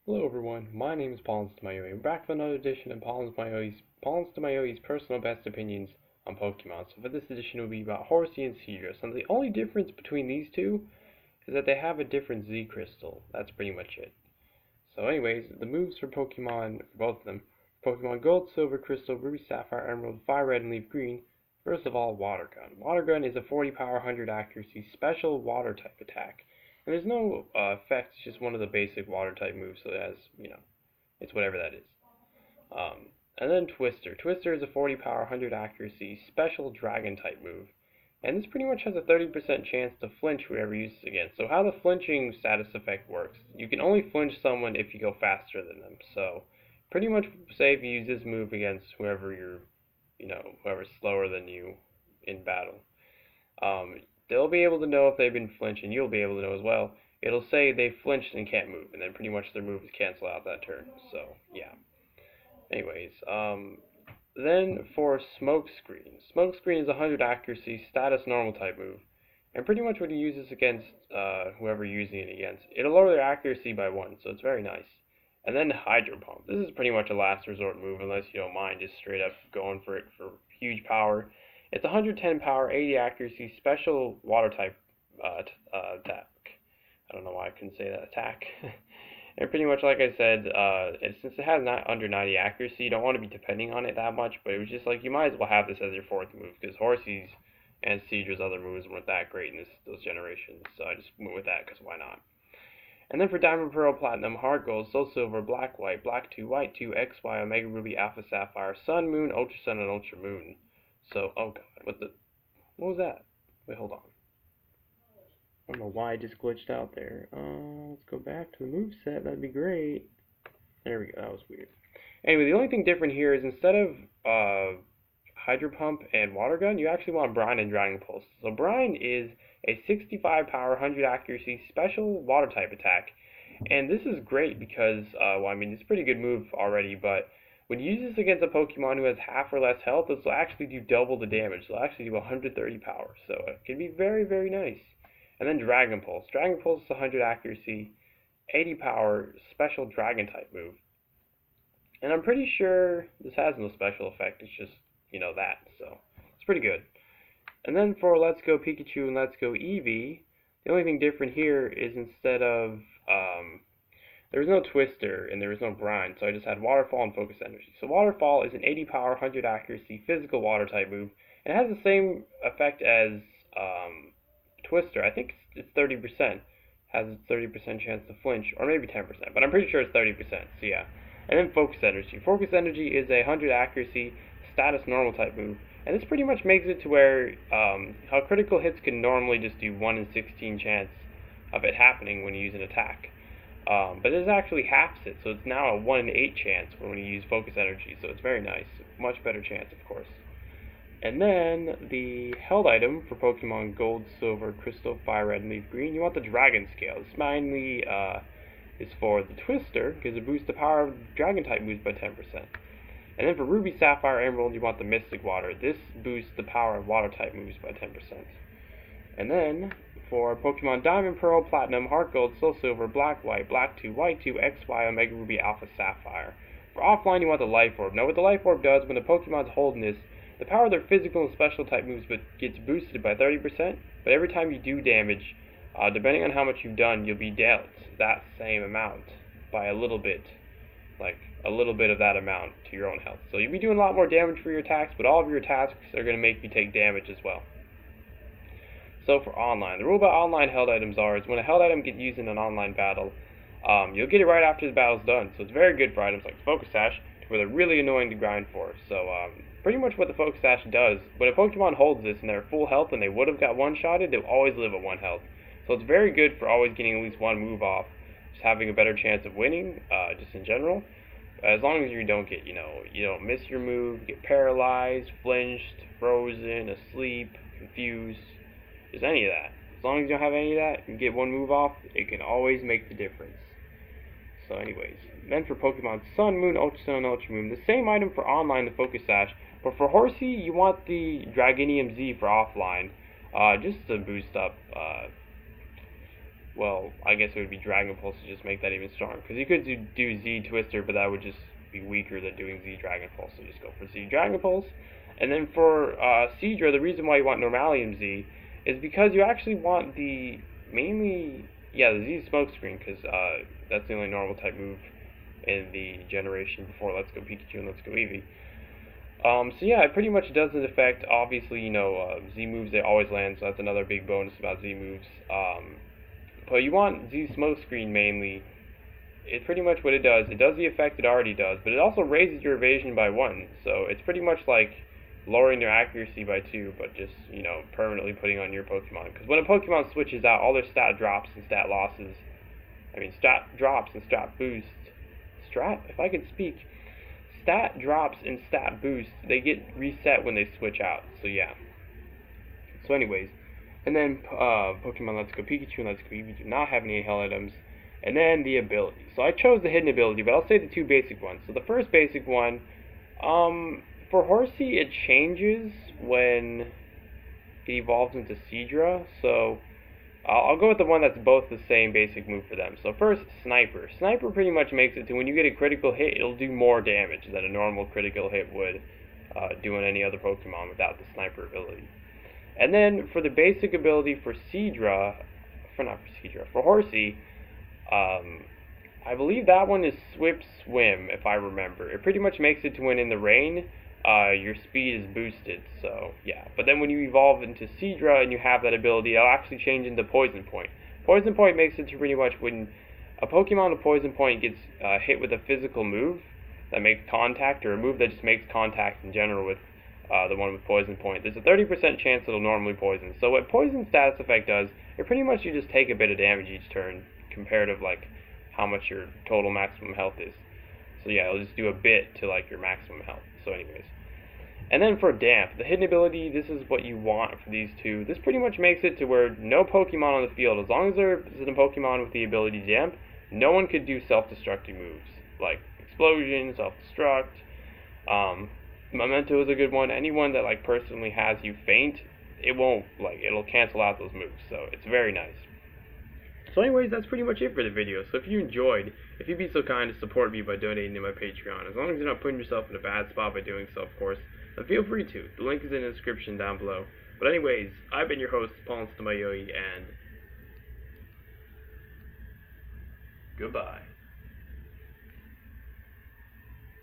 Hello everyone, my name is PauLInstaMyooin's. We're back with another edition of PauLInstaMyooin's personal best opinions on Pokemon. So for this edition it will be about Horsea and Seadra. So the only difference between these two is that they have a different Z crystal. That's pretty much it. So anyways, the moves for Pokemon, for both of them, Pokemon Gold, Silver, Crystal, Ruby, Sapphire, Emerald, Fire Red, and Leaf Green. First of all, Water Gun. Water Gun is a 40 power, 100 accuracy, special water type attack. And there's no effect, it's just one of the basic water type moves, so it has, it's whatever that is. And then Twister. Twister is a 40 power, 100 accuracy, special dragon type move. And this pretty much has a 30% chance to flinch whoever uses it against. So how the flinching status effect works, you can only flinch someone if you go faster than them. So pretty much say if you use this move against whoever whoever's slower than you in battle. They'll be able to know if they've been flinched, and you'll be able to know as well. It'll say they flinched and can't move, and then pretty much their move is cancel out that turn. So yeah. Anyways, then for Smokescreen. Smokescreen is a 100 accuracy, status normal type move, and pretty much what you use this against whoever you're using it against. It'll lower their accuracy by 1, so it's very nice. And then Hydro Pump. This is pretty much a last resort move unless you don't mind just straight up going for it for huge power. It's 110 power, 80 accuracy, special water type attack. I don't know why I couldn't say that, attack. And pretty much like I said, since it has not under 90 accuracy, you don't want to be depending on it that much, but it was just like you might as well have this as your fourth move, because Horsea's and Seadra's other moves weren't that great in those generations, so I just went with that, because why not? And then for Diamond, Pearl, Platinum, Heart Gold, Soul Silver, Black, White, Black 2, White 2, XY, Omega Ruby, Alpha Sapphire, Sun, Moon, Ultra Sun, and Ultra Moon. So, oh god, what was that? Wait, hold on. I don't know why I just glitched out there. Let's go back to the moveset, that'd be great. There we go, that was weird. Anyway, the only thing different here is instead of Hydro Pump and Water Gun, you actually want Brine and Dragon Pulse. So Brine is a 65 power, 100 accuracy, special water type attack. And this is great because, well, I mean, it's a pretty good move already, but when you use this against a Pokemon who has half or less health, this will actually do double the damage. It'll actually do 130 power, so it can be very, very nice. And then Dragon Pulse. Dragon Pulse is 100 accuracy, 80 power, special dragon type move. And I'm pretty sure this has no special effect, it's just, that, so it's pretty good. And then for Let's Go Pikachu and Let's Go Eevee, the only thing different here is instead of, there was no Twister and there was no Brine, so I just had Waterfall and Focus Energy. So Waterfall is an 80 power, 100 accuracy, physical water type move. It has the same effect as Twister. I think it's 30%. Has a 30% chance to flinch, or maybe 10%, but I'm pretty sure it's 30%, so yeah. And then Focus Energy. Focus Energy is a 100 accuracy, status normal type move. And this pretty much makes it to where how critical hits can normally just do 1 in 16 chance of it happening when you use an attack. But this actually halves it, so it's now a 1 in 8 chance when you use Focus Energy, so it's very nice. Much better chance, of course. And then the held item for Pokemon Gold, Silver, Crystal, Fire Red, and Leaf Green, you want the Dragon Scale. This mainly is for the Twister, because it boosts the power of Dragon type moves by 10%. And then for Ruby, Sapphire, Emerald, you want the Mystic Water. This boosts the power of Water type moves by 10%. And then for Pokemon Diamond, Pearl, Platinum, Heart Gold, Soul Silver, Black, White, Black 2, White 2, XY, Omega Ruby, Alpha Sapphire. For offline, you want the Life Orb. Now what the Life Orb does, when the Pokemon's holding this, the power of their physical and special type moves gets boosted by 30%, but every time you do damage, depending on how much you've done, you'll be dealt that same amount by a little bit, like a little bit of that amount to your own health. So you'll be doing a lot more damage for your attacks, but all of your attacks are going to make you take damage as well. So for online, the rule about online held items is when a held item gets used in an online battle, you'll get it right after the battle's done. So it's very good for items like Focus Sash, where they're really annoying to grind for. So pretty much what the Focus Sash does, when a Pokemon holds this and they're full health and they would have got one-shotted, they'll always live at 1 health. So it's very good for always getting at least one move off, just having a better chance of winning, just in general. As long as you don't get, you don't miss your move, get paralyzed, flinched, frozen, asleep, confused, just any of that. As long as you don't have any of that, and get one move off, it can always make the difference. So anyways, then for Pokemon Sun, Moon, Ultra Sun, and Ultra Moon, the same item for online, the Focus Sash, but for Horsea, you want the Dragonium Z for offline, just to boost up well, I guess it would be Dragon Pulse to just make that even stronger. Because you could do Z Twister, but that would just be weaker than doing Z Dragon Pulse. So just go for Z Dragon Pulse. And then for Seadra, the reason why you want Normalium Z is because you actually want the the Z Smokescreen, because that's the only normal type move in the generation before Let's Go Pikachu and Let's Go Eevee. So yeah, it pretty much doesn't affect, obviously, Z moves, they always land, so that's another big bonus about Z moves. But you want Z Smokescreen mainly. It's pretty much what it does. It does the effect it already does, but it also raises your evasion by 1, so it's pretty much like lowering your accuracy by 2, but just, permanently putting on your Pokemon. Because when a Pokemon switches out, all their stat drops and stat losses, stat drops and stat boosts, if I could speak, stat drops and stat boosts, they get reset when they switch out, so yeah. So anyways, and then Pokemon Let's Go Pikachu and Let's Go Eevee do not have any hell items. And then the ability. So I chose the hidden ability, but I'll say the two basic ones. So the first basic one, for Horsea, it changes when it evolves into Seadra. So I'll go with the one that's both the same basic move for them. So first, Sniper. Sniper pretty much makes it to when you get a critical hit, it'll do more damage than a normal critical hit would do on any other Pokemon without the Sniper ability. And then for the basic ability for for Horsea, I believe that one is Swift Swim, if I remember. It pretty much makes it to when in the rain, your speed is boosted, so yeah. But then when you evolve into Seadra and you have that ability, it'll actually change into Poison Point. Poison Point makes it to pretty much when a Pokemon with Poison Point gets hit with a physical move that makes contact, or a move that just makes contact in general with the one with Poison Point, there's a 30% chance it'll normally poison. So what Poison status effect does, it pretty much you just take a bit of damage each turn, comparative like how much your total maximum health is. So yeah, it'll just do a bit to like your maximum health. So anyways. And then for Damp, the hidden ability, this is what you want for these two. This pretty much makes it to where no Pokemon on the field, as long as there's a Pokemon with the ability Damp, no one could do self-destructive moves. Like Explosion, Self-Destruct, Memento is a good one. Anyone that like personally has you faint, it'll cancel out those moves. So it's very nice. So anyways, that's pretty much it for the video. So if you enjoyed, if you'd be so kind to support me by donating to my Patreon, as long as you're not putting yourself in a bad spot by doing so, of course, then feel free to. The link is in the description down below. But anyways, I've been your host, PauLInstaMyooin's, and goodbye.